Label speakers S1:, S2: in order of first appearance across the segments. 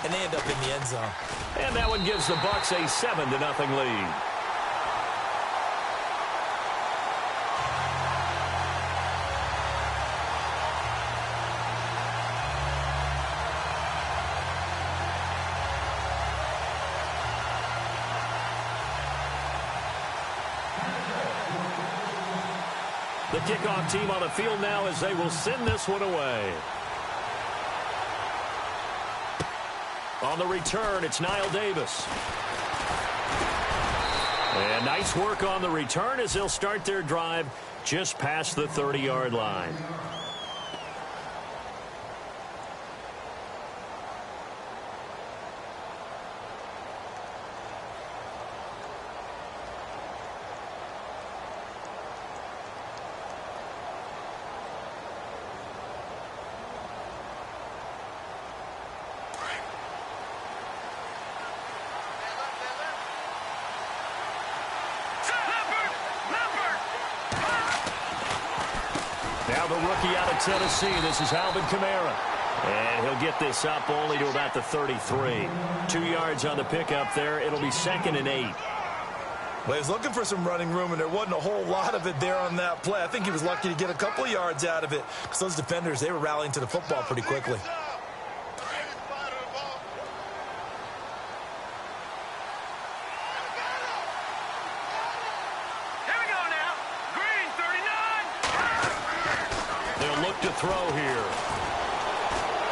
S1: and they end up in the end zone.
S2: And that one gives the Bucs a 7-0 lead. The kickoff team on the field now as they will send this one away. On the return, it's Niall Davis. And nice work on the return as they'll start their drive just past the 30-yard line. Now the rookie out of Tennessee, this is Alvin Kamara. And he'll get this up only to about the 33. 2 yards on the pickup there. It'll be 2nd and 8.
S1: Well, he was looking for some running room, and there wasn't a whole lot of it there on that play. I think he was lucky to get a couple of yards out of it because those defenders, they were rallying to the football pretty quickly.
S2: To throw here.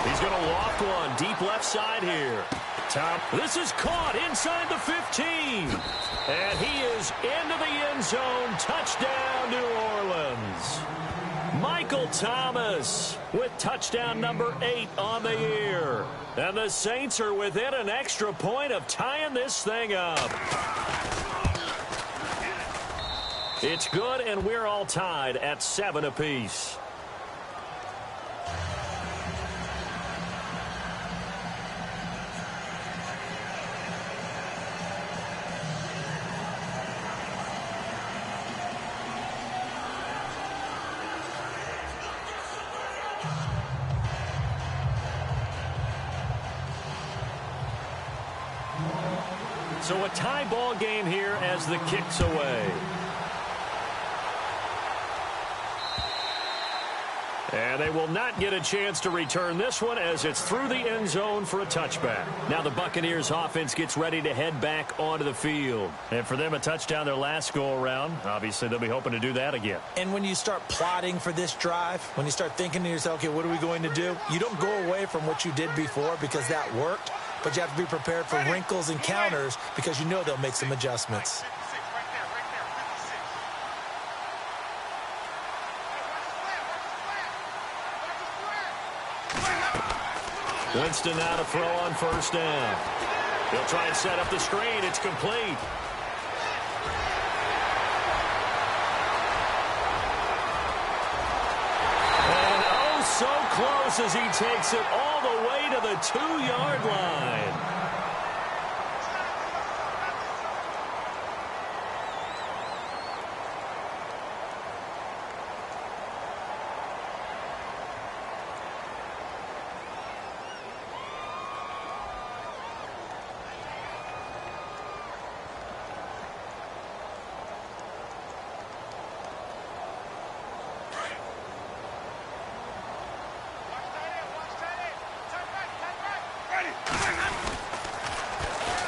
S2: He's going to loft one deep left side here. This is caught inside the 15. And he is into the end zone. Touchdown, New Orleans. Michael Thomas with touchdown number 8 on the year. And the Saints are within an extra point of tying this thing up. It's good, and we're all tied at 7 apiece. So a tie ball game here as the kick's away. And they will not get a chance to return this one as it's through the end zone for a touchback. Now the Buccaneers offense gets ready to head back onto the field. And for them, a touchdown their last go-around. Obviously, they'll be hoping to do that again.
S1: And when you start plotting for this drive, when you start thinking to yourself, okay, what are we going to do? You don't go away from what you did before because that worked. But you have to be prepared for wrinkles and counters because you know they'll make some adjustments.
S2: Winston now to throw on first down. He'll try and set up the screen. It's complete. And oh, so close as he takes it all the way to the 2-yard line.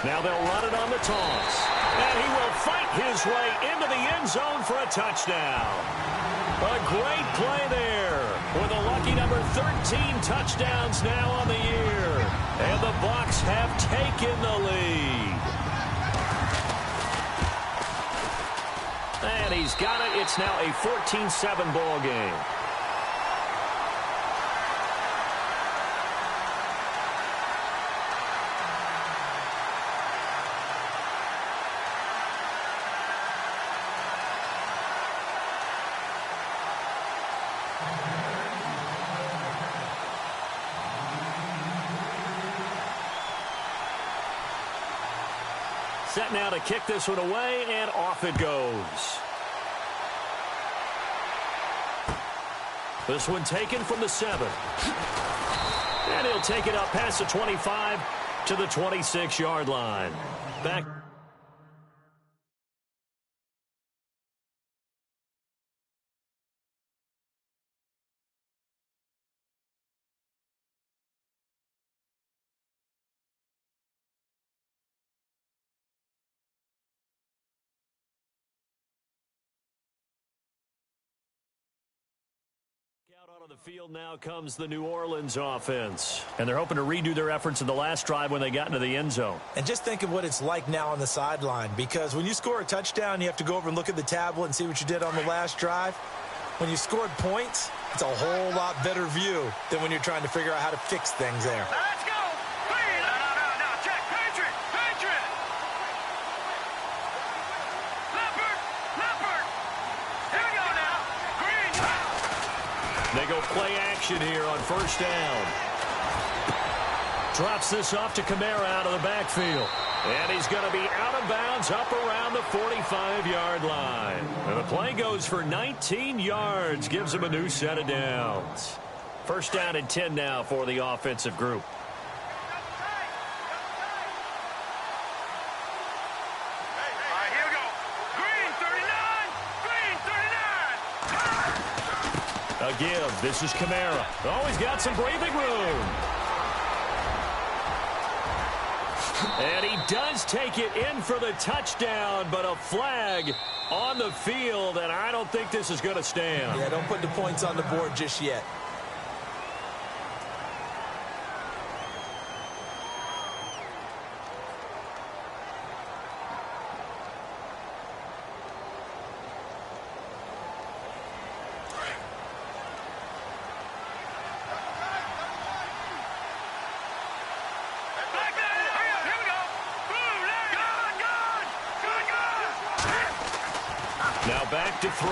S2: Now they'll run it on the toss. And he will fight his way into the end zone for a touchdown. A great play there with a lucky number 13 touchdowns now on the year. And the Bucs have taken the lead. And he's got it. It's now a 14-7 ball game. Set now to kick this one away, and off it goes. This one taken from the 7. And he'll take it up past the 25 to the 26-yard line. Back. Out onto the field now comes the New Orleans offense. And they're hoping to redo their efforts in the last drive when they got into the end zone.
S1: And just think of what it's like now on the sideline, because when you score a touchdown, you have to go over and look at the tablet and see what you did on the last drive. When you scored points, it's a whole lot better view than when you're trying to figure out how to fix things there.
S3: Let's go! Green! No, check! Patriot! Leopard! Here we go now! Green!
S2: They go play action here on first down. Drops this off to Kamara out of the backfield. And he's going to be out of bounds up around the 45-yard line. And the play goes for 19 yards. Gives him a new set of downs. First down and 10 now for the offensive group.
S3: Here we go. Green 39!
S2: A give. This is Kamara. Oh, he's got some breathing room. And he does take it in for the touchdown, but a flag on the field, and I don't think this is going to stand.
S1: Yeah, don't put the points on the board just yet.
S2: Now back to throw.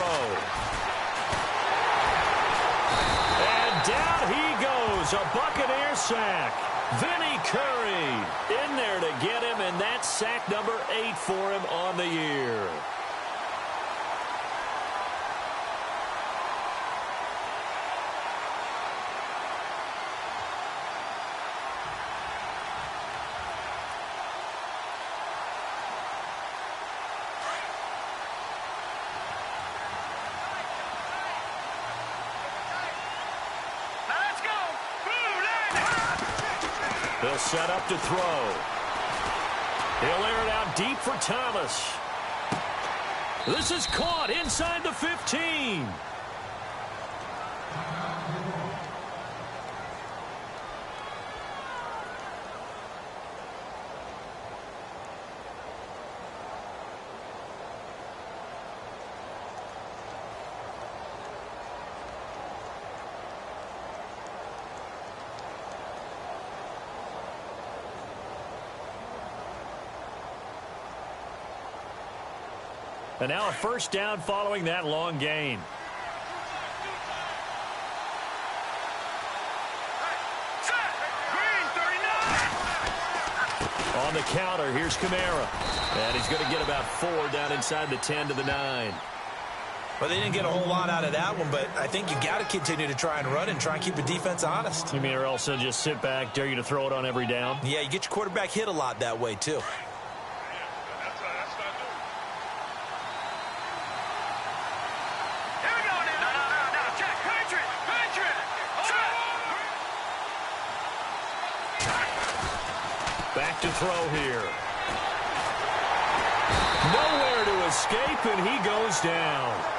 S2: And down he goes. A Buccaneer sack. Vinny Curry in there to get him, and that's sack number 8 for him on the year. They'll set up to throw. He'll air it out deep for Thomas. This is caught inside the 15. And now a first down following that long gain. On the counter, here's Kamara. And he's going to get about 4 down inside the 10 to the 9.
S1: Well, they didn't get a whole lot out of that one, but I think you got to continue to try and run and try and keep the defense honest.
S2: You mean or also just sit back, dare you to throw it on every down?
S1: Yeah, you get your quarterback hit a lot that way, too.
S2: Back to throw here. Nowhere to escape, and he goes down.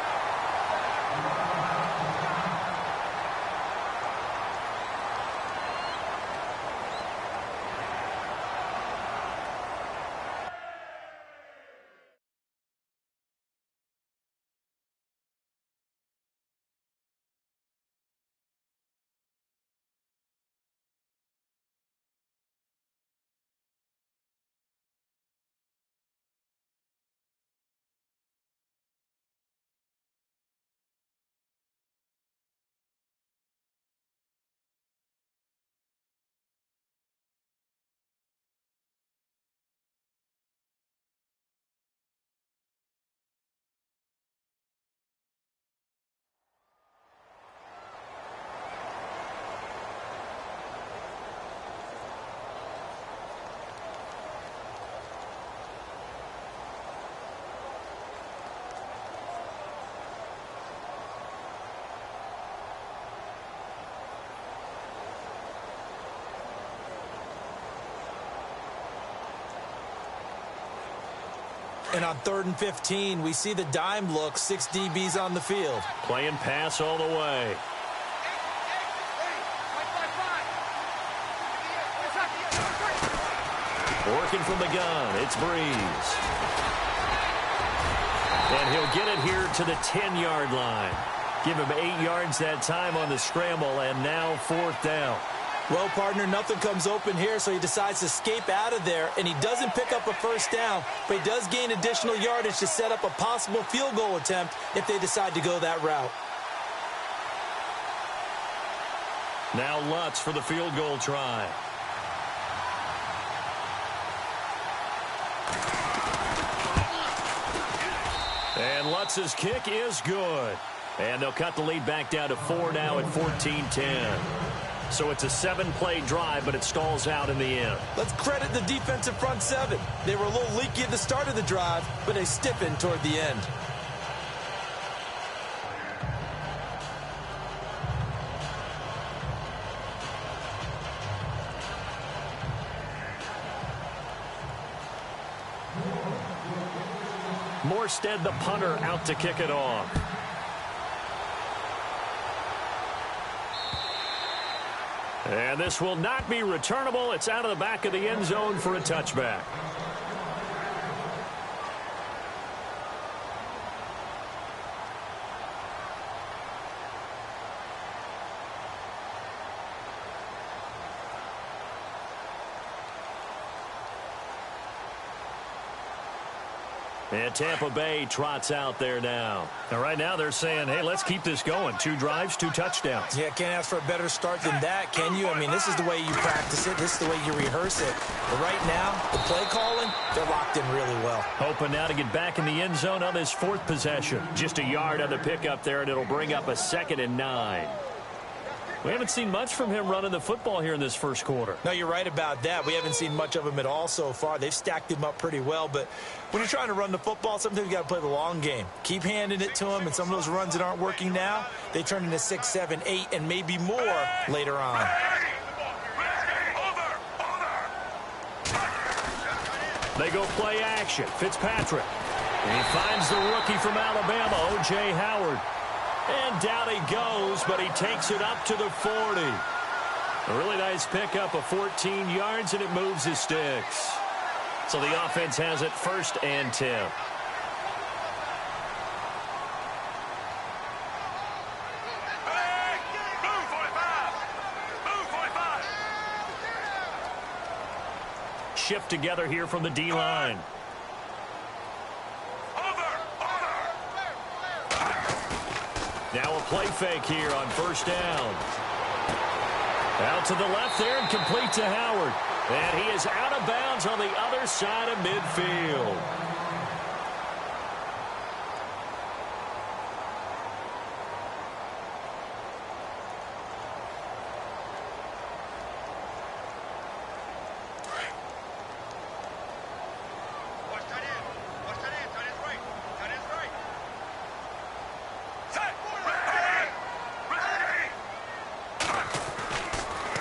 S1: And on 3rd and 15, we see the dime look, 6 DBs on the field.
S2: Playing pass all the way. Working from the gun, it's Breeze. And he'll get it here to the 10-yard line. Give him 8 yards that time on the scramble, and now 4th down.
S1: Well, partner, nothing comes open here, so he decides to escape out of there, and he doesn't pick up a 1st down, but he does gain additional yardage to set up a possible field goal attempt if they decide to go that route.
S2: Now Lutz for the field goal try. And Lutz's kick is good. And they'll cut the lead back down to 4 now at 14-10. So it's a 7-play drive, but it stalls out in the end.
S1: Let's credit the defensive front 7. They were a little leaky at the start of the drive, but they stiffened toward the end.
S2: Morstead, the punter, out to kick it off. And this will not be returnable. It's out of the back of the end zone for a touchback. And Tampa Bay trots out there now. And right now they're saying, hey, let's keep this going. 2 drives, 2 touchdowns.
S1: Yeah, can't ask for a better start than that, can you? I mean, this is the way you practice it. This is the way you rehearse it. But right now, the play calling, they're locked in really well.
S2: Hoping now to get back in the end zone on this 4th possession. Just a yard on the pickup there, and it'll bring up a 2nd and 9. We haven't seen much from him running the football here in this first quarter.
S1: No, you're right about that. We haven't seen much of him at all so far. They've stacked him up pretty well. But when you're trying to run the football, sometimes you got to play the long game. Keep handing it to him, and some of those runs that aren't working now, they turn into 6, 7, 8, and maybe more later on.
S2: They go play action. Fitzpatrick. And he finds the rookie from Alabama, O.J. Howard. And down he goes, but he takes it up to the 40. A really nice pickup of 14 yards, and it moves his sticks. So the offense has it 1st and 10. Shift together here from the D-line. Now a play fake here on 1st down. Out to the left there and complete to Howard. And he is out of bounds on the other side of midfield.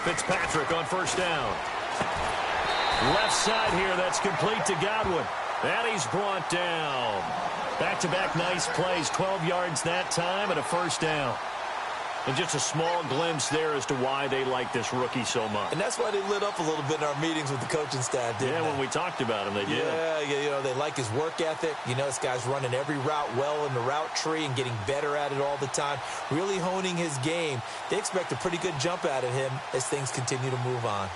S2: Fitzpatrick on 1st down. Left side here, that's complete to Godwin. And he's brought down. Back-to-back nice plays, 12 yards that time and a 1st down. And just a small glimpse there as to why they like this rookie so much.
S1: And that's why they lit up a little bit in our meetings with the coaching staff, didn't they?
S2: Yeah, when we talked about him, they did.
S1: Yeah, you know, they like his work ethic. You know, this guy's running every route well in the route tree and getting better at it all the time, really honing his game. They expect a pretty good jump out of him as things continue to move on.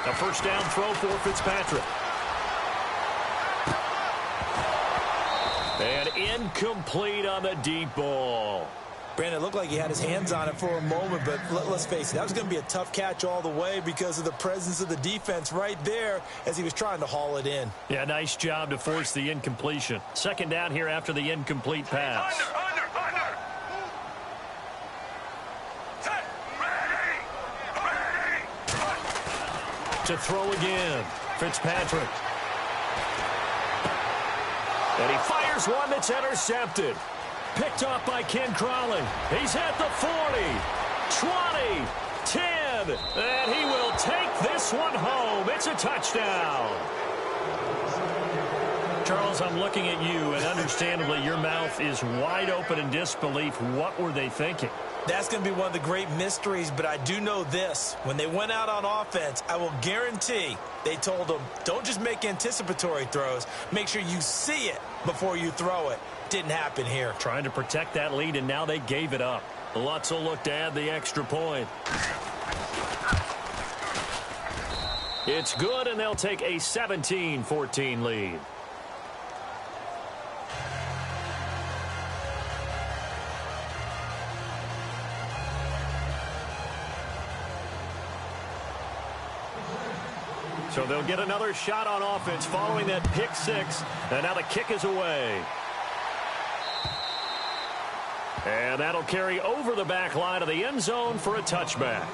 S2: A 1st down throw for Fitzpatrick. And incomplete on the deep ball.
S1: Brandon, it looked like he had his hands on it for a moment, but let's face it, that was going to be a tough catch all the way because of the presence of the defense right there as he was trying to haul it in.
S2: Yeah, nice job to force the incompletion. 2nd down here after the incomplete pass. To throw again, Fitzpatrick. And he fires one that's intercepted. Picked off by Ken Crawley. He's at the 40, 20, 10, and he will take this one home. It's a touchdown. Charles, I'm looking at you, and understandably, your mouth is wide open in disbelief. What were they thinking?
S1: That's going to be one of the great mysteries, but I do know this. When they went out on offense, I will guarantee they told them, don't just make anticipatory throws. Make sure you see it before you throw it. Didn't happen here.
S2: Trying to protect that lead, and now they gave it up. Lutz will look to add the extra point. It's good, and they'll take a 17-14 lead. So they'll get another shot on offense following that pick six. And now the kick is away. And that'll carry over the back line of the end zone for a touchback.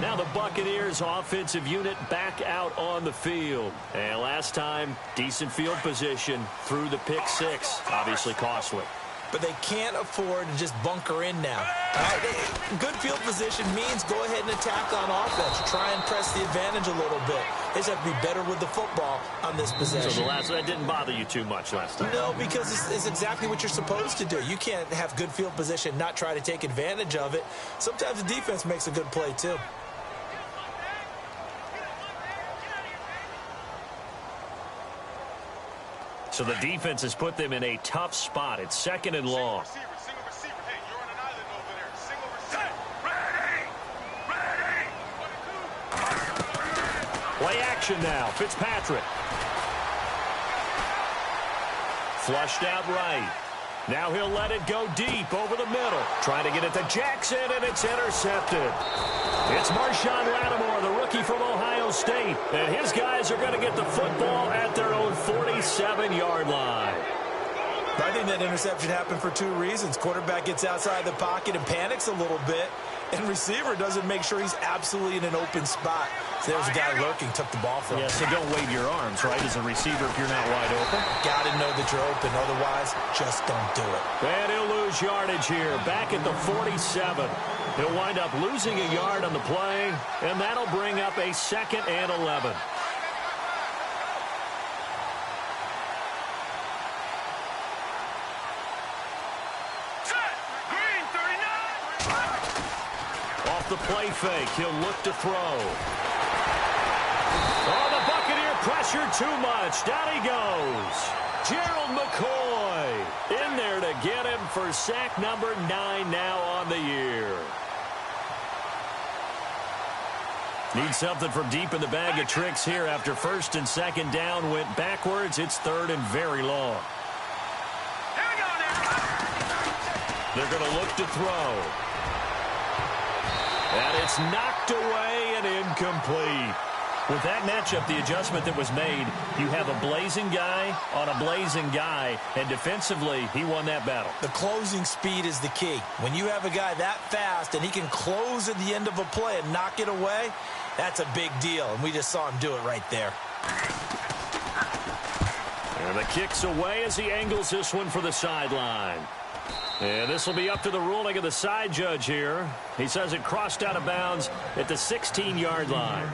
S2: Now the Buccaneers offensive unit back out on the field. And last time, decent field position through the pick six. Obviously costly.
S1: But they can't afford to just bunker in now. Good field position means go ahead and attack on offense. Try and press the advantage a little bit. They just have to be better with the football on this possession.
S2: So that didn't bother you too much last time?
S1: No, because it's exactly what you're supposed to do. You can't have good field position, not try to take advantage of it. Sometimes the defense makes a good play, too.
S2: So the defense has put them in a tough spot. It's second and long.
S3: Single receiver. Hey, you're on an island over there. Single receiver. Ready.
S2: Play action now. Fitzpatrick. Flushed out right. Now he'll let it go deep over the middle. Trying to get it to Jackson, and it's intercepted. It's Marshawn Lattimore, the rookie from Ohio State. And his guys are going to get the football at their own 47-yard line.
S1: I think that interception happened for two reasons. Quarterback gets outside the pocket and panics a little bit. And receiver doesn't make sure he's absolutely in an open spot. So there's a guy lurking, took the ball from him.
S2: Yeah, so don't wave your arms, right, as a receiver if you're not wide open.
S1: Got to know that you're open. Otherwise, just don't do it.
S2: And he'll lose yardage here, back at the 47. He'll wind up losing a yard on the play, and that'll bring up a 2nd and 11. The play fake. He'll look to throw. Oh, the Buccaneer pressure too much. Down he goes. Gerald McCoy in there to get him for sack number 9 now on the year. Need something from deep in the bag of tricks here after 1st and 2nd down went backwards. It's 3rd and very long.
S3: Here we go now.
S2: They're going to look to throw. And it's knocked away and incomplete. With that matchup, the adjustment that was made, you have a blazing guy on a blazing guy, and defensively, he won that battle.
S1: The closing speed is the key. When you have a guy that fast and he can close at the end of a play and knock it away, that's a big deal, and we just saw him do it right there.
S2: And the kick's away as he angles this one for the sideline. And this will be up to the ruling of the side judge here. He says it crossed out of bounds at the 16-yard line.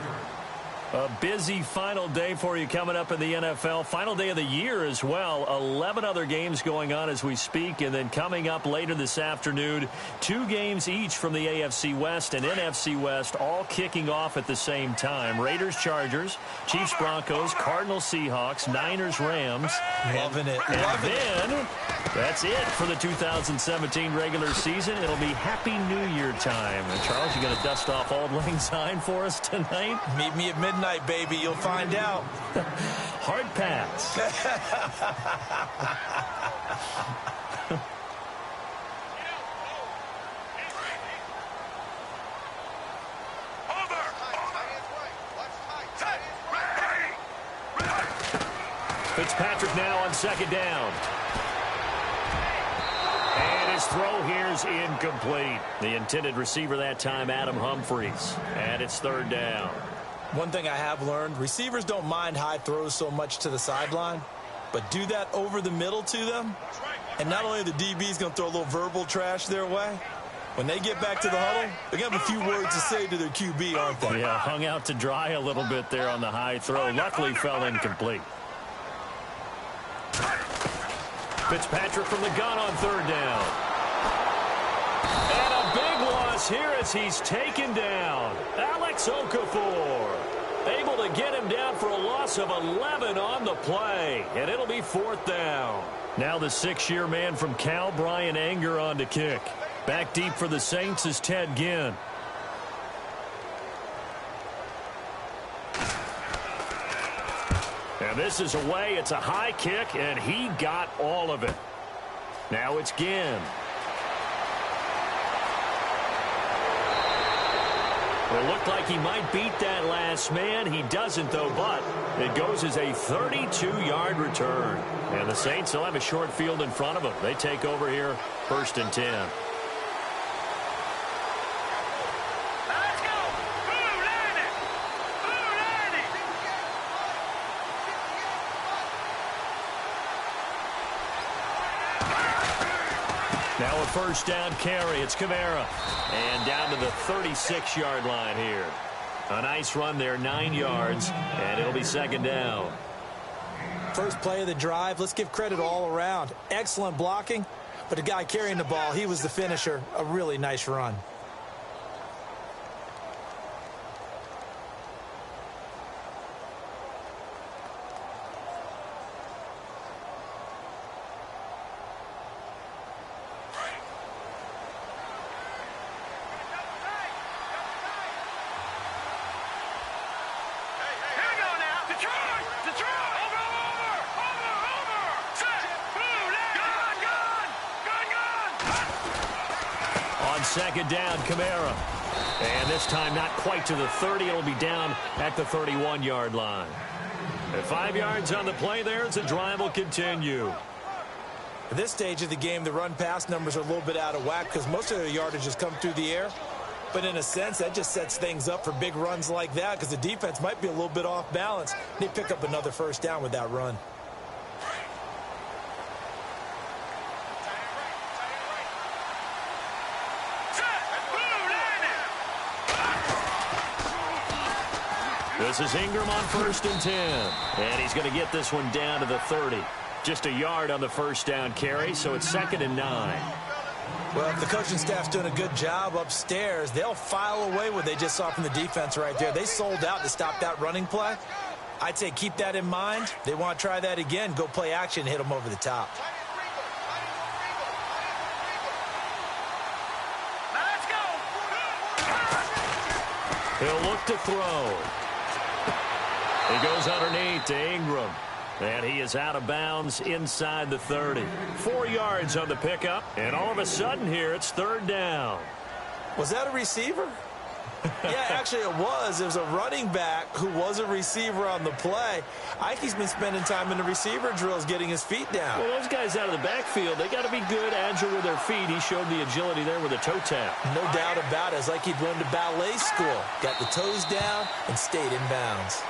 S2: A busy final day for you coming up in the NFL. Final day of the year as well. 11 other games going on as we speak. And then coming up later this afternoon, 2 games each from the AFC West and NFC West, all kicking off at the same time. Raiders, Chargers, Chiefs, Broncos, Cardinals, Seahawks, Niners, Rams.
S1: Loving it.
S2: And then that's it for the 2017 regular season. It'll be Happy New Year time. And Charles, you going to dust off Auld Lang Syne for us tonight?
S1: Meet me at midnight, baby. You'll find out.
S2: Hard pass. Fitzpatrick now on 2nd down. And his throw here's incomplete. The intended receiver that time, Adam Humphries. And it's 3rd down.
S1: One thing I have learned, receivers don't mind high throws so much to the sideline. but do that over the middle to them. And not only are the DBs going to throw a little verbal trash their way, when they get back to the huddle, they're going to have a few words to say to their QB, aren't they?
S2: Yeah, hung out to dry a little bit there on the high throw. Luckily fell incomplete. Fitzpatrick from the gun on third down. And a big loss here as he's taken down. Alex Okafor able to get him down for a loss of 11 on the play. And it'll be fourth down. Now the 6-year man from Cal, Brian Anger, on to kick. Back deep for the Saints is Ted Ginn. And this is away. It's a high kick, and he got all of it. Now it's Ginn. It looked like he might beat that last man. He doesn't, though, but it goes as a 32-yard return. And the Saints will have a short field in front of them. They take over here, 1st and 10. Now a first down carry. It's Kamara. And down to the 36-yard line here. A nice run there, 9 yards, and it'll be 2nd down.
S1: First play of the drive. Let's give credit all around. Excellent blocking, but the guy carrying the ball, he was the finisher. A really nice run.
S2: Second down, Kamara. And this time not quite to the 30. It'll be down at the 31-yard line. At 5 yards on the play there, as the drive will continue.
S1: At this stage of the game, the run-pass numbers are a little bit out of whack because most of their yardage has come through the air. But in a sense, that just sets things up for big runs like that because the defense might be a little bit off balance. They pick up another first down with that run.
S2: This is Ingram on 1st and 10. And he's going to get this one down to the 30. Just a yard on the first down carry, so it's 2nd and 9.
S1: Well, if the coaching staff's doing a good job upstairs, they'll file away what they just saw from the defense right there. They sold out to stop that running play. I'd say keep that in mind. They want to try that again. Go play action and hit them over the top.
S2: He'll look to throw. He goes underneath to Ingram. And he is out of bounds inside the 30. 4 yards on the pickup. And all of a sudden here, it's 3rd down.
S1: Was that a receiver? Yeah, actually it was. It was a running back who was a receiver on the play. Ike's been spending time in the receiver drills getting his feet down.
S2: Well, those guys out of the backfield, they got to be good, agile with their feet. He showed the agility there with a toe tap.
S1: No doubt about it. It's like he'd learned to ballet school. Got the toes down and stayed in bounds.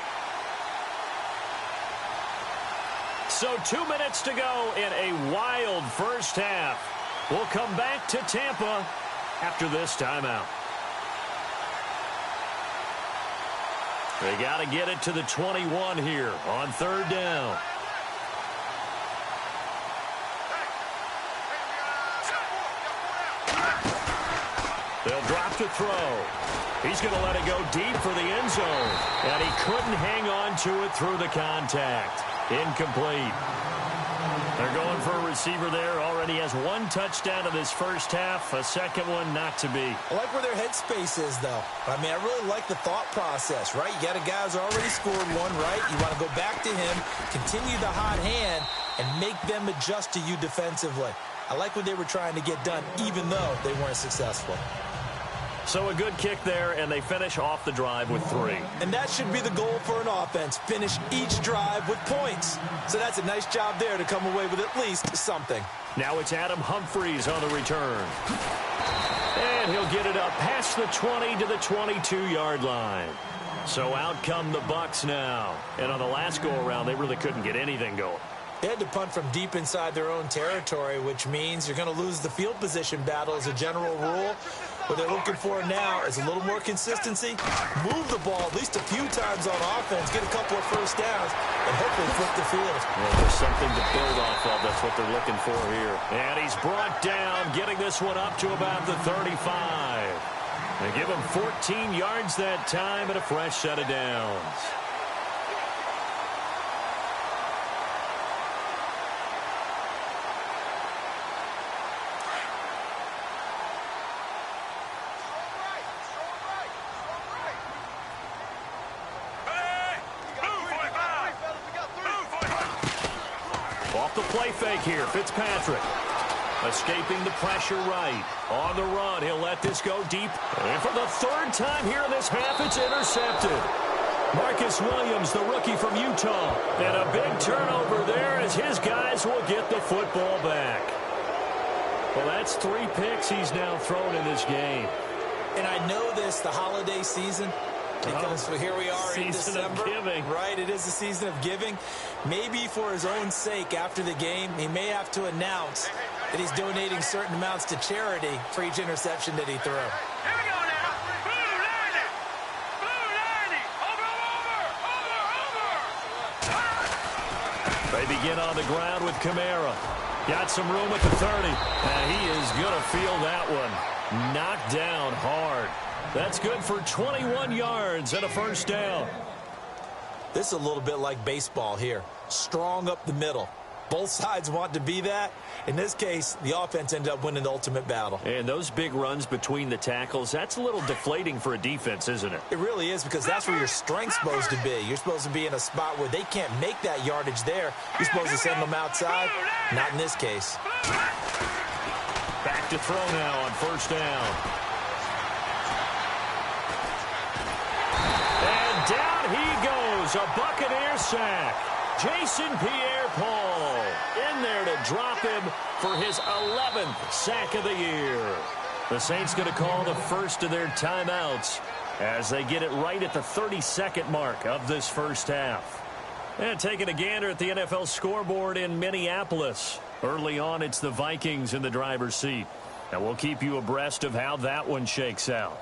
S2: So 2 minutes to go in a wild first half. We'll come back to Tampa after this timeout. They got to get it to the 21 here on 3rd down. They'll drop to throw. He's going to let it go deep for the end zone. And he couldn't hang on to it through the contact. Incomplete. They're going for a receiver there. Already has 1 touchdown in this first half. A second one not to be.
S1: I like where their headspace is, though. I mean, I really like the thought process, right? You got a guy who's already scored one, right? You want to go back to him, continue the hot hand, and make them adjust to you defensively. I like what they were trying to get done, even though they weren't successful.
S2: So a good kick there, and they finish off the drive with 3.
S1: And that should be the goal for an offense. Finish each drive with points. So that's a nice job there to come away with at least something.
S2: Now it's Adam Humphries on the return. And he'll get it up past the 20 to the 22-yard line. So out come the Bucs now. And on the last go-around, they really couldn't get anything going.
S1: They had to punt from deep inside their own territory, which means you're going to lose the field position battle as a general rule. What they're looking for now is a little more consistency, move the ball at least a few times on offense, get a couple of first downs, and hopefully flip the field.
S2: Well, there's something to build off of. That's what they're looking for here. And he's brought down, getting this one up to about the 35. They give him 14 yards that time and a fresh set of downs. Off the play fake here, Fitzpatrick. Escaping the pressure right. On the run, he'll let this go deep. And for the third time here in this half, it's intercepted. Marcus Williams, the rookie from Utah. And a big turnover there as his guys will get the football back. Well, that's 3 picks he's now thrown in this game.
S1: And I know this, the holiday season, because here we are in December.
S2: Season of giving.
S1: Right, it is the season of giving. Maybe for his own sake after the game, he may have to announce that he's donating certain amounts to charity for each interception that he threw.
S3: Here we go now. Blue 90. Blue 90. Over.
S2: They begin on the ground with Kamara. Got some room at the 30. And he is going to feel that one. Knocked down hard. That's good for 21 yards and a first down.
S1: This is a little bit like baseball here. Strong up the middle. Both sides want to be that. In this case, the offense ended up winning the ultimate battle.
S2: And those big runs between the tackles, that's a little deflating for a defense, isn't it?
S1: It really is, because that's where your strength's supposed to be. You're supposed to be in a spot where they can't make that yardage there. You're supposed to send them outside. Not in this case.
S2: Back to throw now on first down. And down he goes. A Buccaneer sack. Jason Pierre-Paul in there to drop him for his 11th sack of the year. The Saints going to call the first of their timeouts as they get it right at the 32nd mark of this first half. And taking a gander at the NFL scoreboard in Minneapolis. Early on, it's the Vikings in the driver's seat. And we'll keep you abreast of how that one shakes out.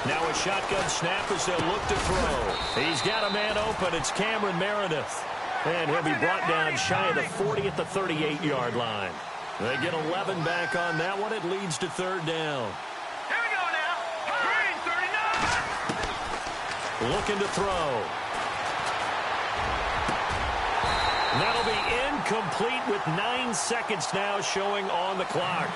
S2: Now a shotgun snap as they'll look to throw. He's got a man open. It's Cameron Meredith. And he'll be brought down shy of the 40 at the 38-yard line. They get 11 back on that one. It leads to third down.
S3: Here we go now. Green 39.
S2: Looking to throw. That'll be incomplete with 9 seconds now showing on the clock.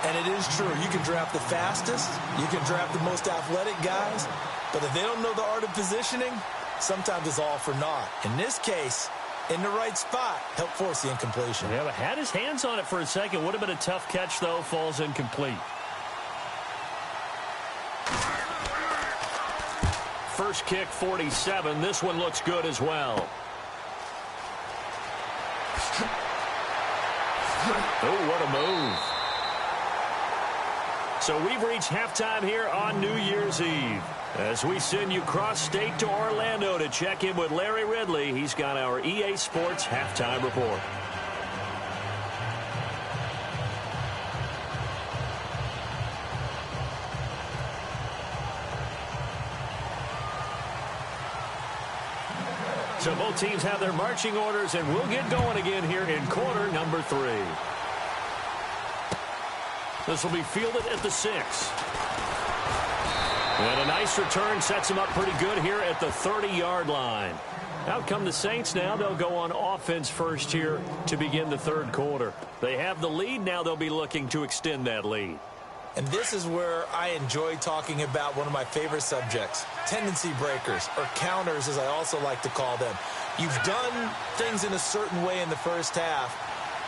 S1: And it is true. You can draft the fastest. You can draft the most athletic guys. But if they don't know the art of positioning, sometimes it's all for naught. In this case, in the right spot, help force the incompletion.
S2: Yeah, but had his hands on it for a second. Would have been a tough catch, though. Falls incomplete. First kick, 47. This one looks good as well. Oh, what a move. So we've reached halftime here on New Year's Eve. As we send you cross-state to Orlando to check in with Larry Ridley. He's got our EA Sports halftime report. So both teams have their marching orders, and we'll get going again here in quarter number 3. This will be fielded at the 6. And a nice return sets him up pretty good here at the 30-yard line. Out come the Saints now. They'll go on offense first here to begin the third quarter. They have the lead. Now they'll be looking to extend that lead.
S1: And this is where I enjoy talking about one of my favorite subjects, tendency breakers, or counters as I also like to call them. You've done things in a certain way in the first half,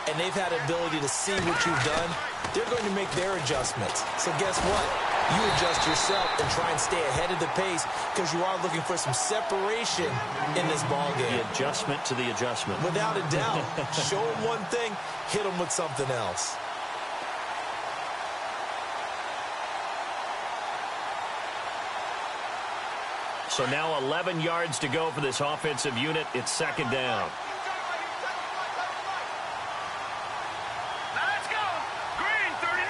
S1: and they've had the ability to see what you've done, they're going to make their adjustments. So guess what? You adjust yourself and try and stay ahead of the pace because you are looking for some separation in this ball game.
S2: The adjustment to the adjustment.
S1: Without a doubt. Show them one thing, hit them with something else.
S2: So now 11 yards to go for this offensive unit. It's second down.
S3: Now let's go. Green 39.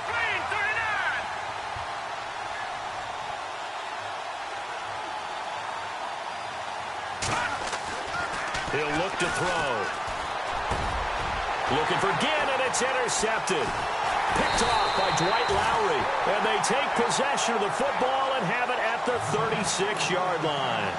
S3: Green 39.
S2: He'll look to throw. Looking for Ginn, and it's intercepted. Picked off by Dwight Lowry. And they take possession of the football and have it at the 36-yard line.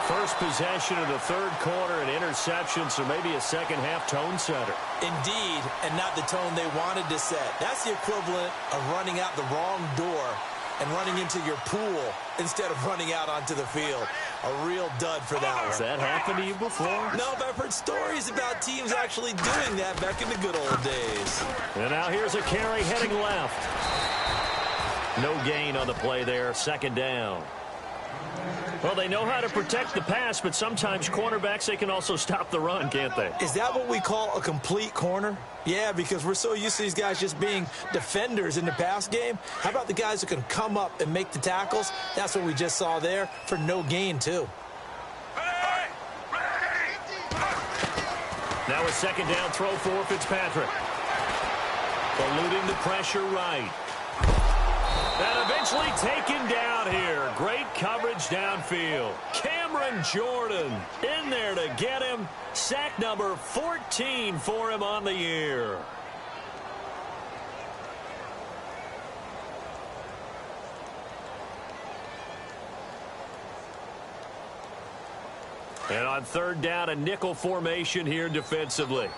S2: First possession of the third quarter, an interception, so maybe a second-half tone setter.
S1: Indeed, and not the tone they wanted to set. That's the equivalent of running out the wrong door and running into your pool instead of running out onto the field. A real dud for that one.
S2: Has that happened to you before?
S1: No, but I've heard stories about teams actually doing that back in the good old days.
S2: And now here's a carry heading left. No gain on the play there, second down. Well, they know how to protect the pass, but sometimes cornerbacks, they can also stop the run, can't they?
S1: Is that what we call a complete corner? Yeah, because we're so used to these guys just being defenders in the pass game. How about the guys who can come up and make the tackles? That's what we just saw there for no gain, too.
S2: Now a second down throw for Fitzpatrick. Eluding the pressure right. And eventually taken down here. Great coverage downfield. Cameron Jordan in there to get him. Sack number 14 for him on the year. And on third down, a nickel formation here defensively.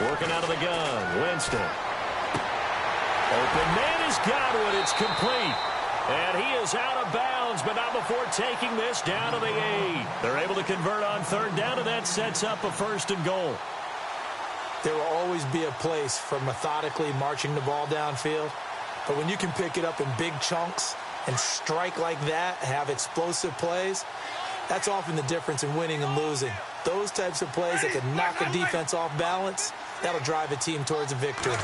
S2: Working out of the gun, Winston. Open man is Godwin. It's complete. And he is out of bounds, but not before taking this down to the 8. They're able to convert on third down, and that sets up a first and goal.
S1: There will always be a place for methodically marching the ball downfield. But when you can pick it up in big chunks and strike like that, have explosive plays, that's often the difference in winning and losing. Those types of plays that can knock a defense off balance, that'll drive a team towards a victory.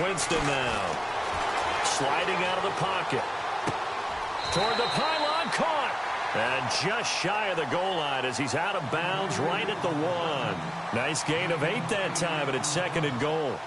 S2: Winston now. Sliding out of the pocket. Toward the pylon, caught. And just shy of the goal line as he's out of bounds right at the 1. Nice gain of 8 that time, and it's second and goal.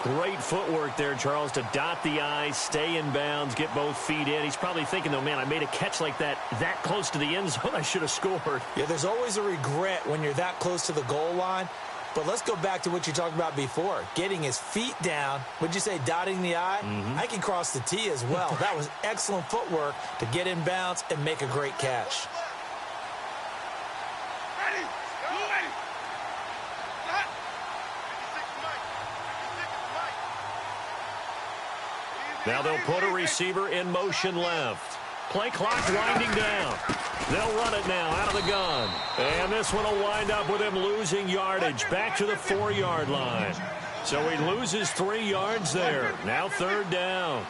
S2: Great footwork there, Charles, to dot the I, stay in bounds, get both feet in. He's probably thinking, though, man, I made a catch like that close to the end zone. I should have scored.
S1: Yeah, there's always a regret when you're that close to the goal line. But let's go back to what you talked about before, getting his feet down. Would you say dotting the I? I can cross the T as well. That was excellent footwork to get in bounds and make a great catch.
S2: Now they'll put a receiver in motion left. Play clock winding down. They'll run it now out of the gun. And this one will wind up with him losing yardage back to the 4-yard line. So he loses 3 yards there. Now third down.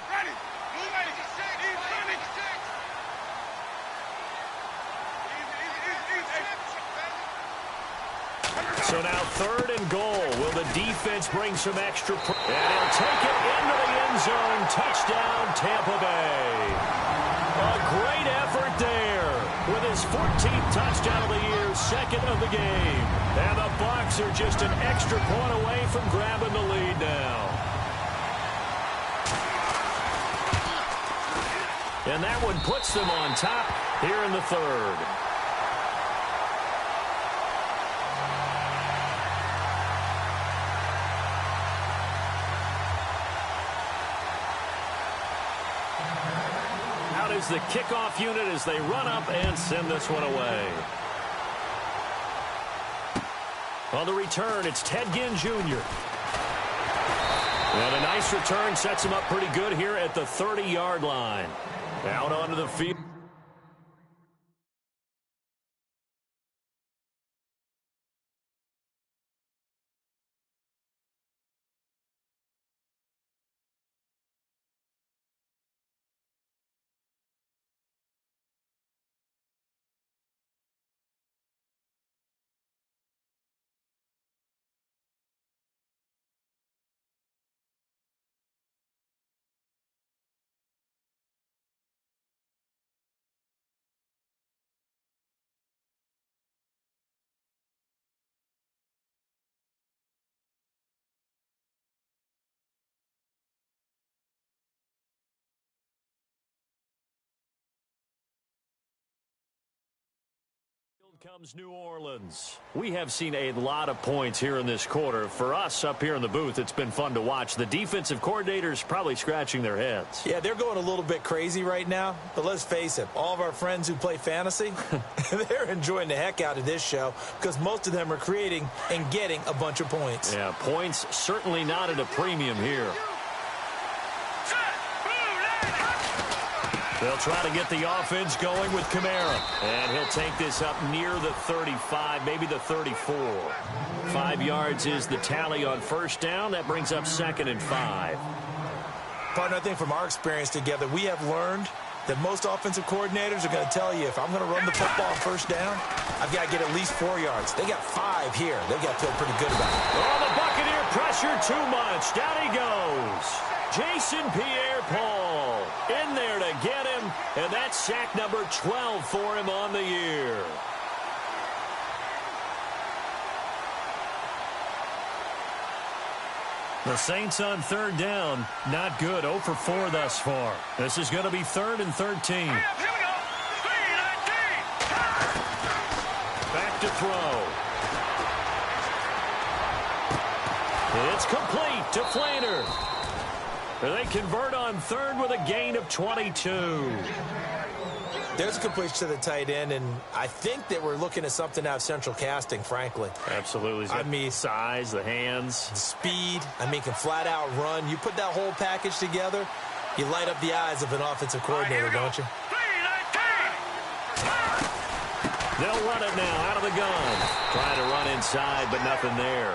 S2: So now third and goal. Will the defense bring some extra? And he'll take it into the end zone. Touchdown, Tampa Bay. A great effort there with his 14th touchdown of the year, second of the game. And the Bucs are just an extra point away from grabbing the lead now. And that one puts them on top here in the third. Is the kickoff unit as they run up and send this one away. On the return, it's Ted Ginn Jr. And a nice return sets him up pretty good here at the 30-yard line. Out onto the field. Comes New Orleans. We have seen a lot of points here in this quarter. For us up here in the booth, it's been fun to watch. The defensive coordinators probably scratching their heads.
S1: Yeah, they're going a little bit crazy right now, but let's face it, all of our friends who play fantasy, they're enjoying the heck out of this show because most of them are creating and getting a bunch of points.
S2: Yeah, points certainly not at a premium here. They'll try to get the offense going with Kamara. And he'll take this up near the 35, maybe the 34. 5 yards is the tally on first down. That brings up 2nd and 5.
S1: Partner, I think from our experience together, we have learned that most offensive coordinators are going to tell you, if I'm going to run the football on first down, I've got to get at least 4 yards. They got 5 here. They've got to feel pretty good about it.
S2: Oh, the Buccaneer pressure too much. Down he goes. Jason Pierre-Paul in there to get him, and that's sack number 12 for him on the year. The Saints on 3rd down, not good, 0 for 4 thus far. This is going to be 3rd and 13.
S3: Here we go. 3-19.
S2: Back to throw. It's complete to Flainer. They convert on 3rd with a gain of 22.
S1: There's a completion to the tight end, and I think that we're looking at something out of central casting, frankly.
S2: Absolutely. I mean, size, the hands.
S1: Speed. I mean, can flat out run. You put that whole package together, you light up the eyes of an offensive coordinator, don't you?
S3: 3-19.
S2: They'll run it now out of the gun. Trying to run inside, but nothing there.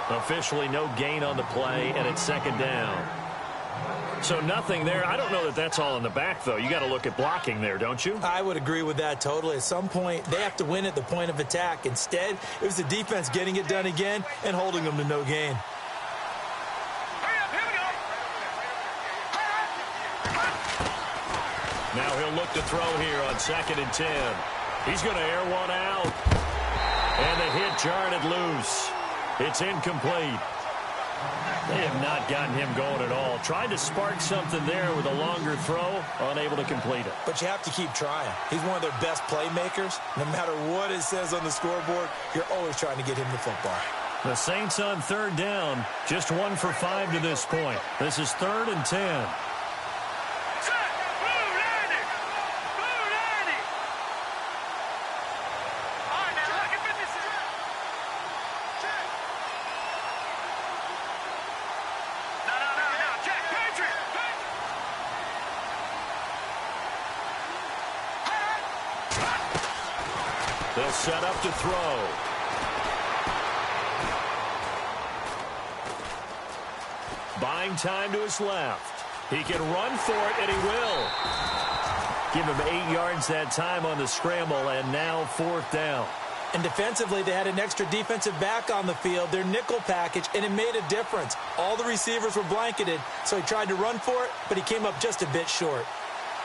S2: Officially no gain on the play, and it's 2nd down. So nothing there. I don't know that that's all in the back, though. You got to look at blocking there, don't you?
S1: I would agree with that totally. At some point, they have to win at the point of attack. Instead, it was the defense getting it done again and holding them to no gain.
S3: Hurry up, here we go.
S2: Now he'll look to throw here on 2nd and 10. He's going to air one out. And the hit jarred it loose. It's incomplete. They have not gotten him going at all. Tried to spark something there with a longer throw, unable to complete it.
S1: But you have to keep trying. He's one of their best playmakers. No matter what it says on the scoreboard, you're always trying to get him the football.
S2: The Saints on 3rd down, just 1 for 5 to this point. This is 3rd and 10. They'll set up to throw. Buying time to his left. He can run for it, and he will. Give him 8 yards that time on the scramble, and now 4th down.
S1: And defensively, they had an extra defensive back on the field, their nickel package, and it made a difference. All the receivers were blanketed, so he tried to run for it, but he came up just a bit short.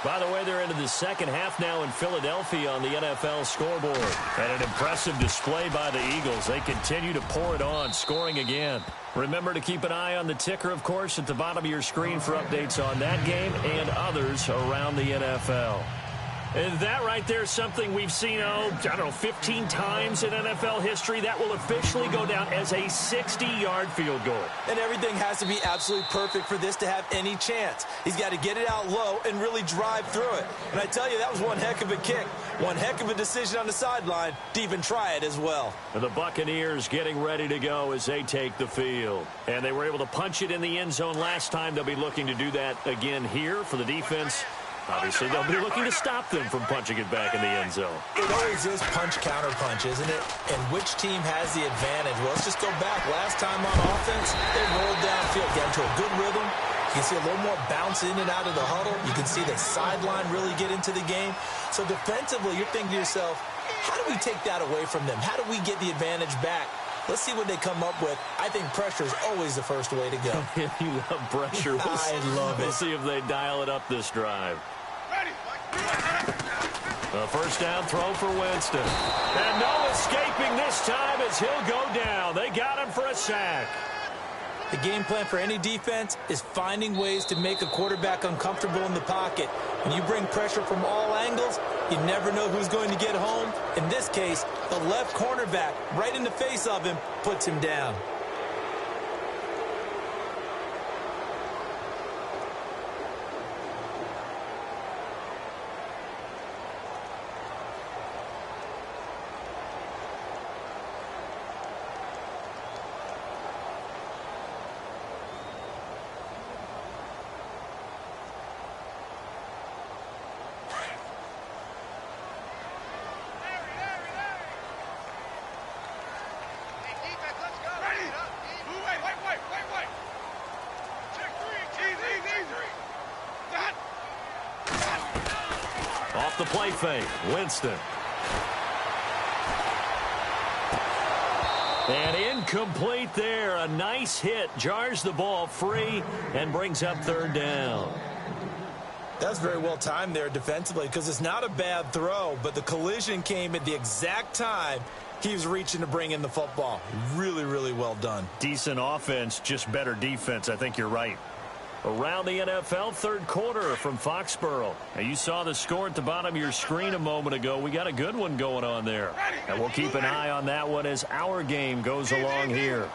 S2: By the way, they're into the 2nd half now in Philadelphia on the NFL scoreboard. And an impressive display by the Eagles. They continue to pour it on, scoring again. Remember to keep an eye on the ticker, of course, at the bottom of your screen for updates on that game and others around the NFL. And that right there is something we've seen, I don't know, 15 times in NFL history. That will officially go down as a 60-yard field goal.
S1: And everything has to be absolutely perfect for this to have any chance. He's got to get it out low and really drive through it. And I tell you, that was one heck of a kick. One heck of a decision on the sideline to even try it as well.
S2: And the Buccaneers getting ready to go as they take the field. And they were able to punch it in the end zone last time. They'll be looking to do that again here for the defense. Obviously, they'll be looking to stop them from punching it back in the end zone.
S1: It always is punch-counter-punch, isn't it? And which team has the advantage? Well, let's just go back. Last time on offense, they rolled downfield, got into a good rhythm. You can see a little more bounce in and out of the huddle. You can see the sideline really get into the game. So defensively, you're thinking to yourself, how do we take that away from them? How do we get the advantage back? Let's see what they come up with. I think pressure is always the first way to go.
S2: You love pressure.
S1: I love it.
S2: We'll see if they dial it up this drive. A first down throw for Winston. And no escaping this time as he'll go down. They got him for a sack.
S1: The game plan for any defense is finding ways to make a quarterback uncomfortable in the pocket. When you bring pressure from all angles, you never know who's going to get home. In this case, the left cornerback, right in the face of him, puts him down.
S2: Off the play fake, Winston. And incomplete there. A nice hit. Jars the ball free and brings up third down.
S1: That's very well timed there defensively because it's not a bad throw, but the collision came at the exact time he was reaching to bring in the football. Really, really well done.
S2: Decent offense, just better defense. I think you're right. Around the NFL, third quarter from Foxborough. Now, you saw the score at the bottom of your screen a moment ago. We got a good one going on there. And we'll keep an eye on that one as our game goes along here.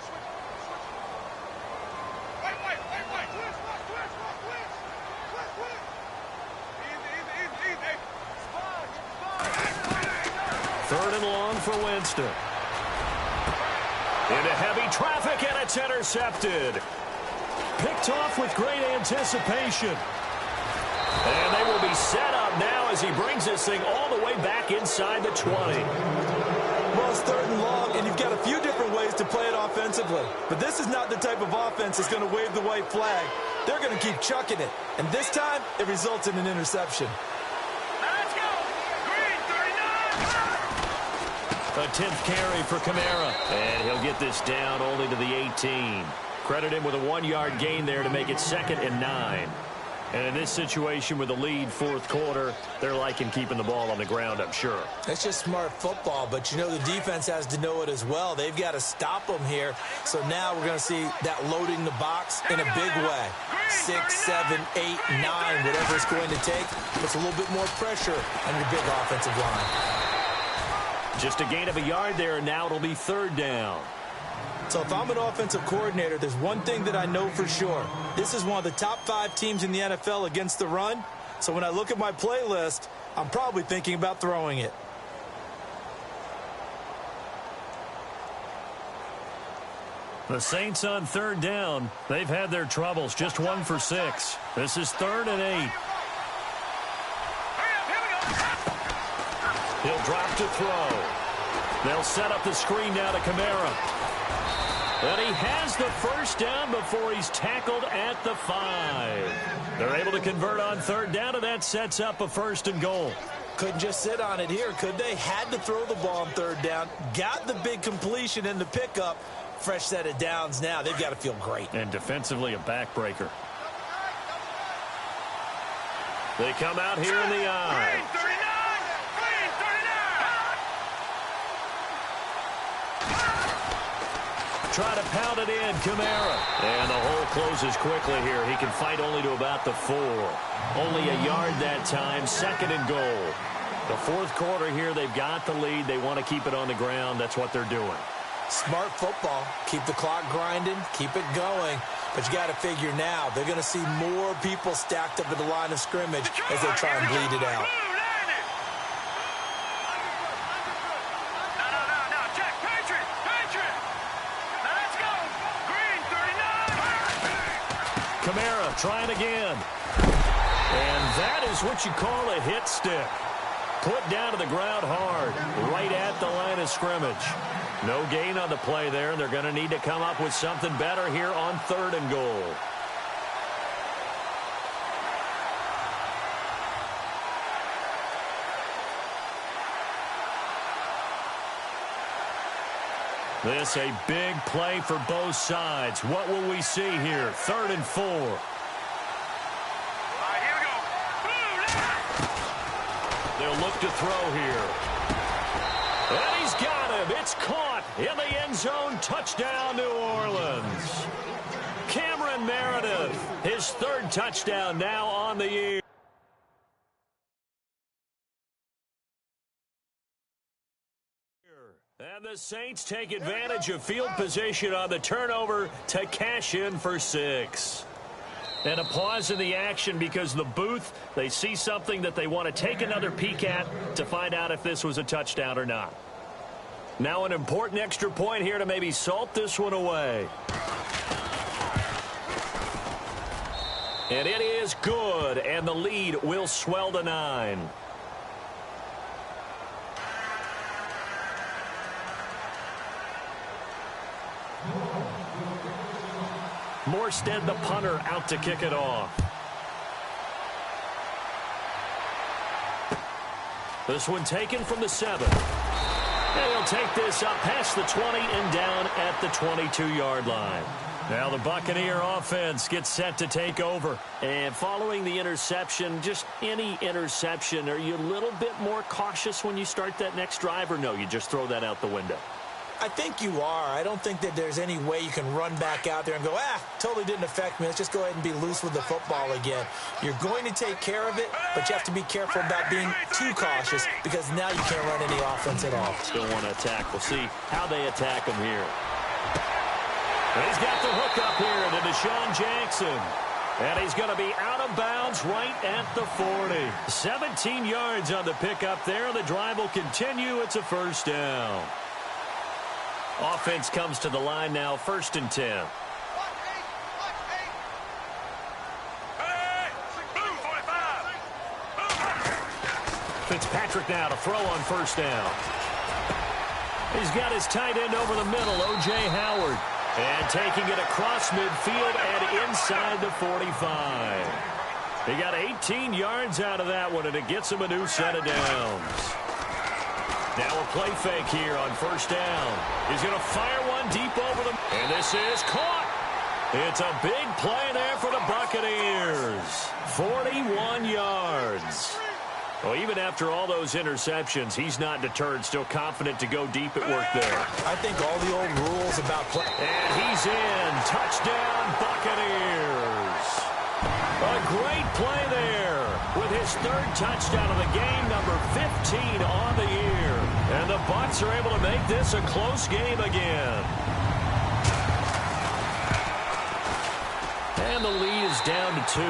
S2: Third and long for Winston. Into heavy traffic, and it's intercepted. Picked off with great anticipation. And they will be set up now as he brings this thing all the way back inside the 20.
S1: Well, it's third and long, and you've got a few different ways to play it offensively. But this is not the type of offense that's going to wave the white flag. They're going to keep chucking it. And this time, it results in an interception.
S3: Let's go. Green 39.
S2: A 10th carry for Kamara. And he'll get this down only to the 18. Credit him with a 1-yard gain there to make it 2nd and 9. And in this situation with the lead fourth quarter, they're liking keeping the ball on the ground, I'm sure.
S1: That's just smart football, but you know the defense has to know it as well. They've got to stop them here. So now we're going to see that loading the box in a big way. 6, 7, 8, 9, whatever it's going to take. Puts a little bit more pressure on your big offensive line.
S2: Just a gain of a yard there, and now it'll be third down.
S1: So if I'm an offensive coordinator, there's one thing that I know for sure. This is one of the top 5 teams in the NFL against the run. So when I look at my playlist, I'm probably thinking about throwing it.
S2: The Saints on third down. They've had their troubles. Just 1 for 6. This is 3rd and 8. He'll drop to throw. They'll set up the screen now to Kamara. And he has the first down before he's tackled at the 5. They're able to convert on third down, and that sets up a 1st and goal.
S1: Couldn't just sit on it here, could they? Had to throw the ball on third down. Got the big completion in the pickup. Fresh set of downs now. They've got to feel great.
S2: And defensively, a backbreaker. They come out here in the eye.
S3: Green 39. Green 39.
S2: try to pound it in. Kamara. And the hole closes quickly here. He can fight only to about the 4. Only a yard that time. 2nd and goal. The 4th quarter here, they've got the lead. They want to keep it on the ground. That's what they're doing.
S1: Smart football. Keep the clock grinding. Keep it going. But you got to figure now, they're going to see more people stacked up at the line of scrimmage as they try and bleed it out.
S2: Kamara trying again. And that is what you call a hit stick. Put down to the ground hard, right at the line of scrimmage. No gain on the play there, and they're going to need to come up with something better here on 3rd and goal. This a big play for both sides. What will we see here? 3rd and 4.
S3: All right, here we go.
S2: They'll look to throw here. And he's got him. It's caught in the end zone. Touchdown, New Orleans. Cameron Meredith, his 3rd touchdown now on the year. And the Saints take advantage of field position on the turnover to cash in for 6. And a pause in the action because the booth, they see something that they want to take another peek at to find out if this was a touchdown or not. Now an important extra point here to maybe salt this one away. And it is good, and the lead will swell to 9. Morstead, the punter, out to kick it off. This one taken from the 7. And he'll take this up past the 20 and down at the 22-yard line. Now the Buccaneer offense gets set to take over. And following the interception, just any interception, are you a little bit more cautious when you start that next drive, or no, you just throw that out the window?
S1: I think you are. I don't think that there's any way you can run back out there and go, totally didn't affect me. Let's just go ahead and be loose with the football again. You're going to take care of it, but you have to be careful about being too cautious because now you can't run any offense at all.
S2: Still want to attack. We'll see how they attack him here. And he's got the hook up here to Deshaun Jackson. And he's going to be out of bounds right at the 40. 17 yards on the pickup there. The drive will continue. It's a 1st down. Offense comes to the line now, 1st and 10. Fitzpatrick now to throw on 1st down. He's got his tight end over the middle, O.J. Howard. And taking it across midfield and inside the 45. He got 18 yards out of that one, and it gets him a new set of downs. Now a play fake here on 1st down. He's going to fire one deep over them. And this is caught. It's a big play there for the Buccaneers. 41 yards. Well, even after all those interceptions, he's not deterred. Still confident to go deep at work there.
S1: I think all the old rules about play.
S2: And he's in. Touchdown, Buccaneers. A great play there with his 3rd touchdown of the game, number 15 on the year. And the Bucs are able to make this a close game again. And the lead is down to 2.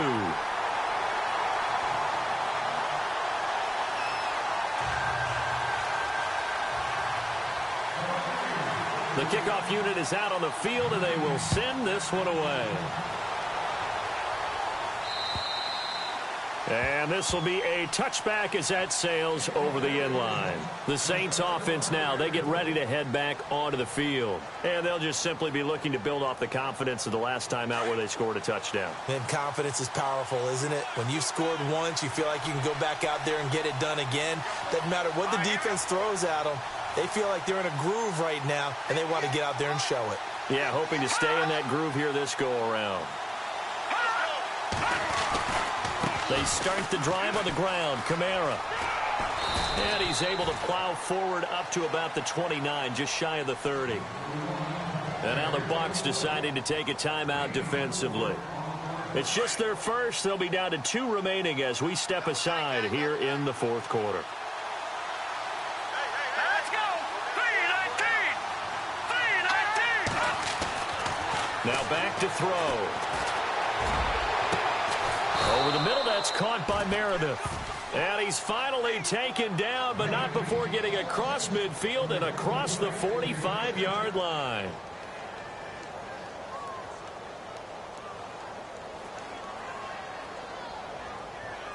S2: The kickoff unit is out on the field, and they will send this one away. And this will be a touchback as that sails over the end line. The Saints offense now, they get ready to head back onto the field. And they'll just simply be looking to build off the confidence of the last time out where they scored a touchdown.
S1: And confidence is powerful, isn't it? When you've scored once, you feel like you can go back out there and get it done again. Doesn't matter what the defense throws at them. They feel like they're in a groove right now, and they want to get out there and show it.
S2: Yeah, hoping to stay in that groove here this go-around. They start the drive on the ground. Kamara. And he's able to plow forward up to about the 29, just shy of the 30. And now the Bucs deciding to take a timeout defensively. It's just their first. They'll be down to 2 remaining as we step aside here in the fourth quarter.
S3: Let's go. 3-19. 3-19.
S2: Now back to throw. Over the middle, that's caught by Meredith. And he's finally taken down, but not before getting across midfield and across the 45-yard line.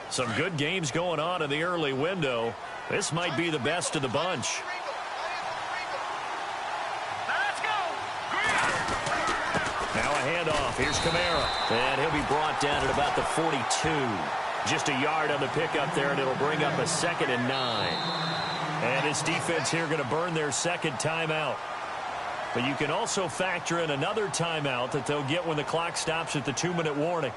S2: Some good games going on in the early window. This might be the best of the bunch.
S3: Let's go.
S2: Now a handoff. Here's Kamara. And he'll be brought down at about the 42. Just a yard on the pickup there, and it'll bring up a 2nd and 9. And his defense here going to burn their second timeout. But you can also factor in another timeout that they'll get when the clock stops at the 2-minute warning.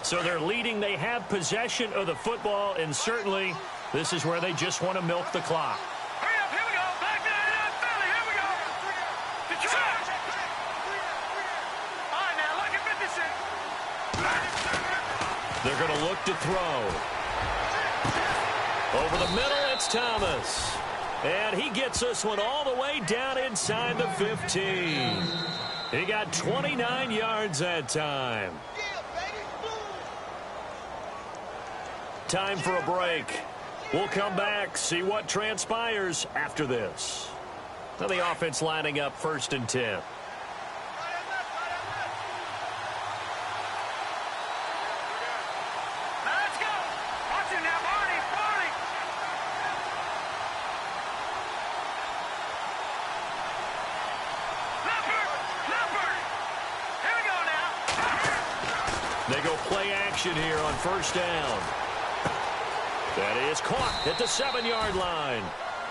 S2: So they're leading. They have possession of the football, and certainly this is where they just want to milk the clock.
S3: Hurry up. Here we go. Back there. Philly. Here we go. Detroit. All right, now. Look at 56.
S2: They're going to look to throw. Over the middle, it's Thomas. And he gets this one all the way down inside the 15. He got 29 yards that time. Time for a break. We'll come back, see what transpires after this. Now the offense lining up 1st and 10.
S3: Let's go. Watch it now, Barney. Barney. Leopard. Here we go now.
S2: They go play action here on 1st down. That is caught at the 7-yard line.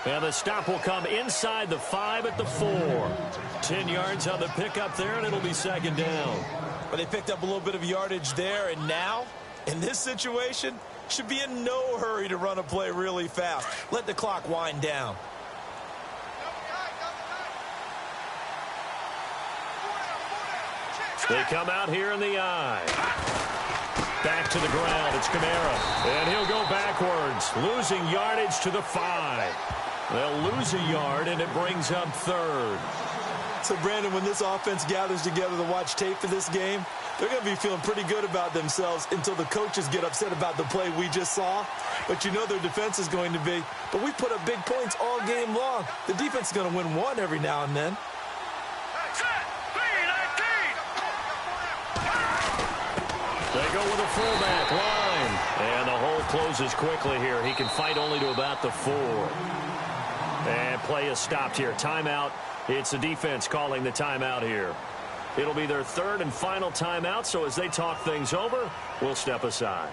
S2: And the stop will come inside the 5 at the 4. 10 yards on the pickup there, and it'll be 2nd down.
S1: But they picked up a little bit of yardage there, and now, in this situation, should be in no hurry to run a play really fast. Let the clock wind down.
S2: They come out here in the eye. Back to the ground. It's Kamara. And he'll go backwards, losing yardage to the 5. They'll lose a yard, and it brings up 3rd.
S1: So, Brandon, when this offense gathers together to watch tape for this game, they're going to be feeling pretty good about themselves until the coaches get upset about the play we just saw. But you know their defense is going to be. But we put up big points all game long. The defense is going to win one every now and then.
S2: They go with a fullback line. And the hole closes quickly here. He can fight only to about the 4. And play is stopped here. Timeout. It's the defense calling the timeout here. It'll be their 3rd and final timeout, so as they talk things over, we'll step aside.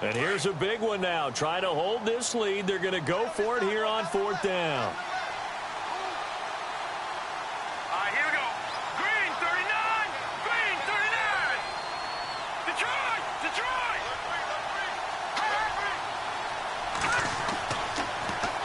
S2: And here's a big one now. Trying to hold this lead. They're going to go for it here on 4th down.
S3: All right, here we go. Green, 39. Green, 39. Detroit.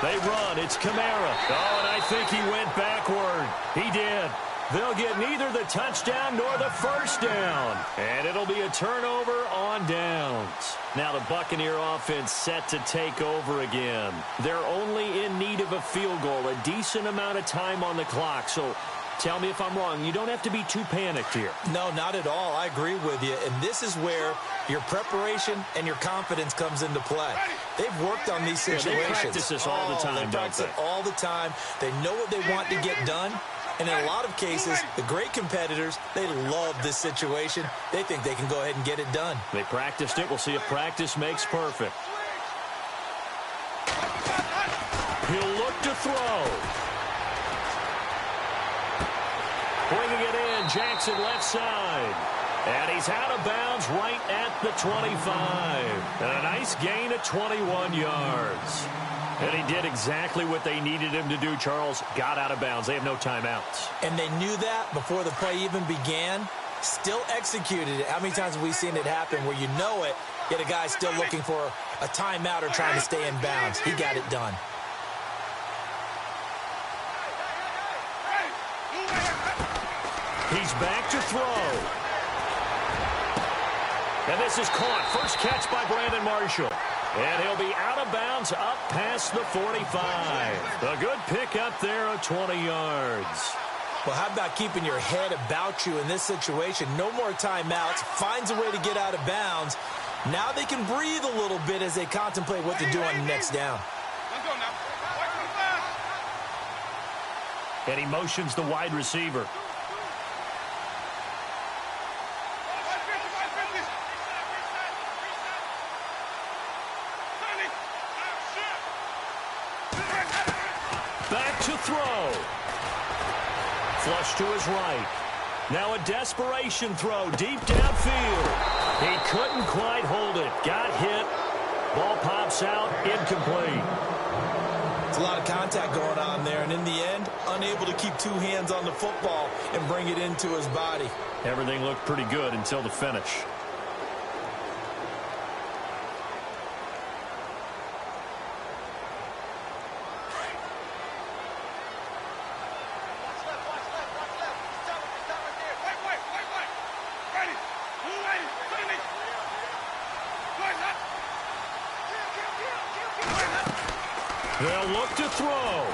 S2: They run. It's Kamara. Oh, and I think he went backward. He did. They'll get neither the touchdown nor the 1st down. And it'll be a turnover on downs. Now the Buccaneer offense set to take over again. They're only in need of a field goal, a decent amount of time on the clock. So tell me if I'm wrong. You don't have to be too panicked here.
S1: No, not at all. I agree with you. And this is where your preparation and your confidence comes into play. They've worked on these situations.
S2: They practice this all the time,
S1: they practice it all the time. They know what they want to get done. And in a lot of cases, the great competitors, they love this situation. They think they can go ahead and get it done.
S2: They practiced it. We'll see if practice makes perfect. He'll look to throw. Bringing it in, Jackson left side. And he's out of bounds right at the 25. And a nice gain of 21 yards. And he did exactly what they needed him to do, Charles. Got out of bounds. They have no timeouts.
S1: And they knew that before the play even began. Still executed it. How many times have we seen it happen where you know it, yet a guy's still looking for a timeout or trying to stay in bounds? He got it done.
S2: He's back to throw. And this is caught. First catch by Brandon Marshall. And he'll be out of bounds up past the 45. A good pick up there of 20 yards.
S1: Well, how about keeping your head about you in this situation? No more timeouts. Finds a way to get out of bounds. Now they can breathe a little bit as they contemplate what to do on the next down.
S2: And he motions the wide receiver. Back to throw. Flush to his right. Now a desperation throw deep downfield. He couldn't quite hold it. Got hit. Ball pops out. Incomplete.
S1: It's a lot of contact going on there, and in the end, unable to keep two hands on the football and bring it into his body.
S2: Everything looked pretty good until the finish. They'll look to throw.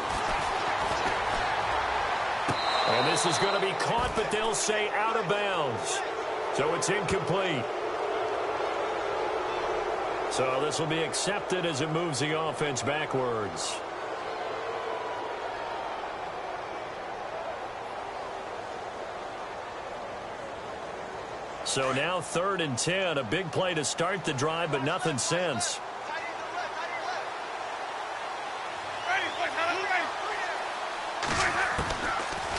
S2: And this is going to be caught, but they'll say out of bounds. So it's incomplete. So this will be accepted as it moves the offense backwards. So now 3rd and 10. A big play to start the drive, but nothing since.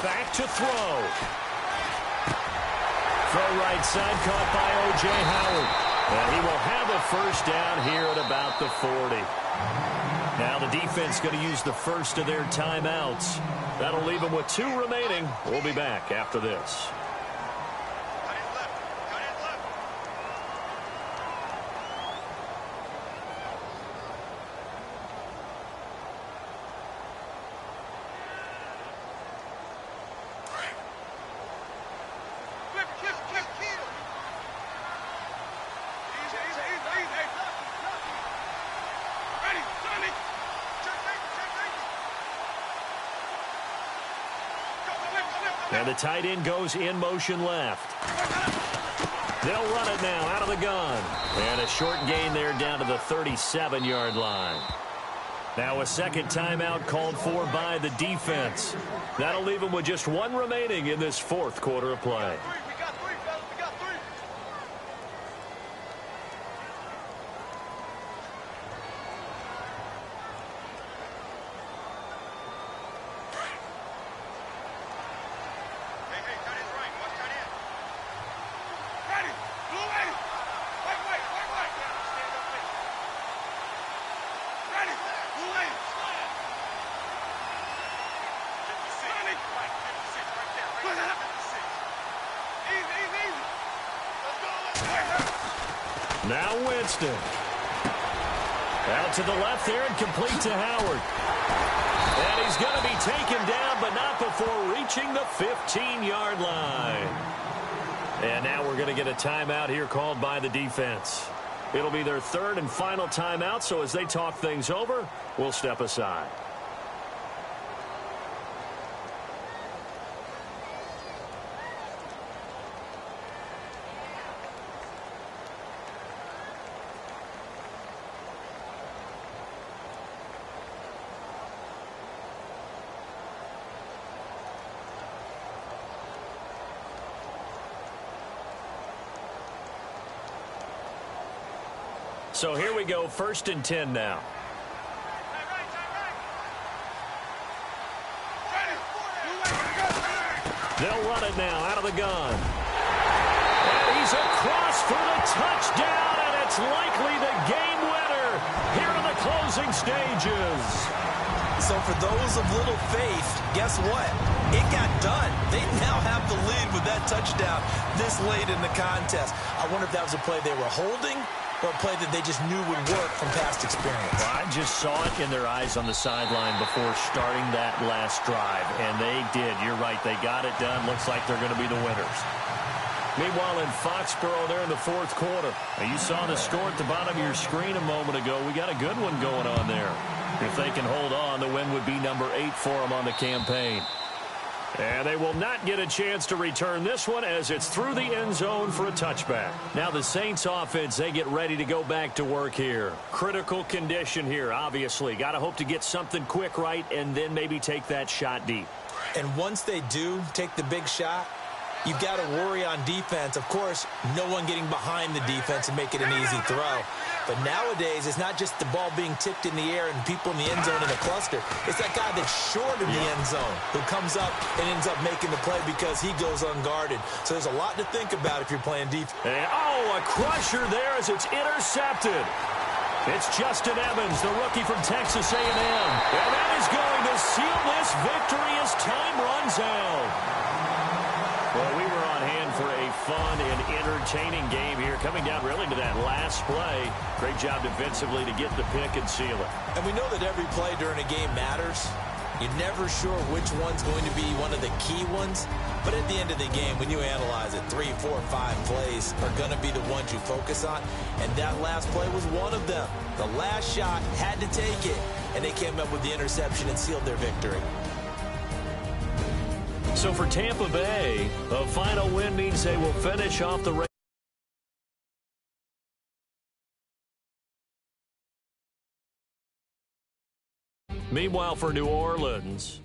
S2: Back to throw. Throw right side, caught by O.J. Howard. And he will have a first down here at about the 40. Now the defense going to use the first of their timeouts. That'll leave them with 2 remaining. We'll be back after this. And the tight end goes in motion left. They'll run it now out of the gun. And a short gain there down to the 37-yard line. Now a second timeout called for by the defense. That'll leave them with just 1 remaining in this 4th quarter of play. Now Winston. Out to the left there and complete to Howard. And he's going to be taken down, but not before reaching the 15-yard line. And now we're going to get a timeout here called by the defense. It'll be their 3rd and final timeout, so as they talk things over, we'll step aside. So here we go, 1st and 10 now. They'll run it now out of the gun. And He's across for the touchdown, and it's likely the game winner here in the closing stages.
S1: So for those of little faith, guess what? It got done. They now have the lead with that touchdown this late in the contest. I wonder if that was a play they were holding or a play that they just knew would work from past experience.
S2: Well, I just saw it in their eyes on the sideline before starting that last drive, and they did. You're right. They got it done. Looks like they're going to be the winners. Meanwhile, in Foxborough, they're in the fourth quarter. Now, you saw the score at the bottom of your screen a moment ago. We got a good one going on there. If they can hold on, the win would be number 8 for them on the campaign. And they will not get a chance to return this one as it's through the end zone for a touchback. Now the Saints offense, they get ready to go back to work here. Critical condition here, obviously. Got to hope to get something quick right and then maybe take that shot deep.
S1: And once they do take the big shot, you've got to worry on defense. Of course, no one getting behind the defense and make it an easy throw. But nowadays, it's not just the ball being tipped in the air and people in the end zone in a cluster. It's that guy that's short in the end zone who comes up and ends up making the play because he goes unguarded. So there's a lot to think about if you're playing defense.
S2: And, a crusher there as it's intercepted. It's Justin Evans, the rookie from Texas A&M. And that is going to seal this victory as time runs out. Well, we were on hand for a fun and entertaining game here, coming down really to that last play. Great job defensively to get the pick and seal it.
S1: And we know that every play during a game matters. You're never sure which one's going to be one of the key ones. But at the end of the game, when you analyze it, 3, 4, 5 plays are going to be the ones you focus on. And that last play was one of them. The last shot had to take it, and they came up with the interception and sealed their victory.
S2: So for Tampa Bay, a final win means they will finish off the race. Meanwhile, for New Orleans...